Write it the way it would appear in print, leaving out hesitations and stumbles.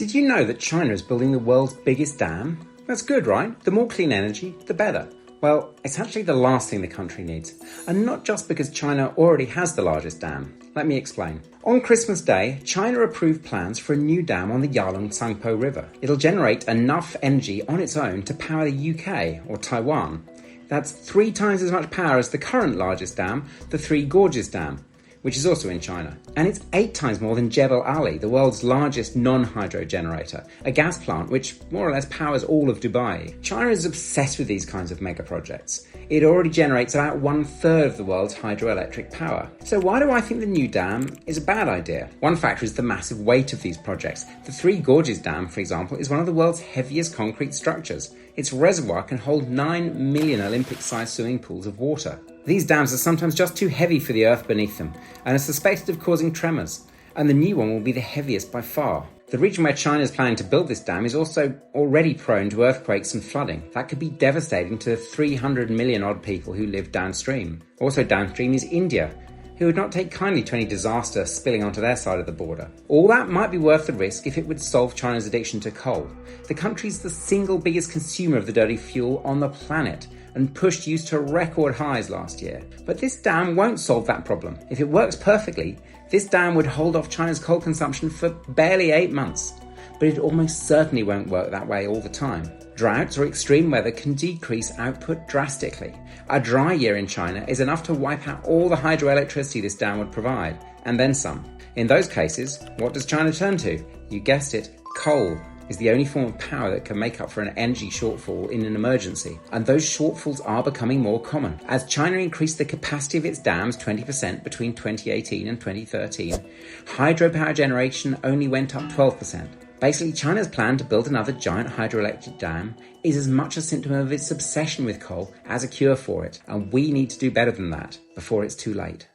Did you know that China is building the world's biggest dam? That's good, right? The more clean energy, the better. Well, it's actually the last thing the country needs. And not just because China already has the largest dam. Let me explain. On Christmas Day, China approved plans for a new dam on the Yarlung-Tsangpo River. It'll generate enough energy on its own to power the UK or Taiwan. That's 3 times as much power as the current largest dam, the Three Gorges Dam, which is also in China. And it's 8 times more than Jebel Ali, the world's largest non-hydro generator, a gas plant which more or less powers all of Dubai. China is obsessed with these kinds of mega projects. It already generates about 1/3 of the world's hydroelectric power. So why do I think the new dam is a bad idea? One factor is the massive weight of these projects. The Three Gorges Dam, for example, is one of the world's heaviest concrete structures. Its reservoir can hold 9 million Olympic-sized swimming pools of water. These dams are sometimes just too heavy for the earth beneath them and are suspected of causing tremors, and the new one will be the heaviest by far. The region where China is planning to build this dam is also already prone to earthquakes and flooding. That could be devastating to the 300 million odd people who live downstream. Also downstream is India, who would not take kindly to any disaster spilling onto their side of the border. All that might be worth the risk if it would solve China's addiction to coal. The country's the single biggest consumer of the dirty fuel on the planet and pushed use to record highs last year. But this dam won't solve that problem. If it works perfectly, this dam would hold off China's coal consumption for barely 8 months. But it almost certainly won't work that way all the time. Droughts or extreme weather can decrease output drastically. A dry year in China is enough to wipe out all the hydroelectricity this dam would provide, and then some. In those cases, what does China turn to? You guessed it, coal is the only form of power that can make up for an energy shortfall in an emergency. And those shortfalls are becoming more common. As China increased the capacity of its dams 20% between 2018 and 2013, hydropower generation only went up 12%. Basically, China's plan to build another giant hydroelectric dam is as much a symptom of its obsession with coal as a cure for it. And we need to do better than that before it's too late.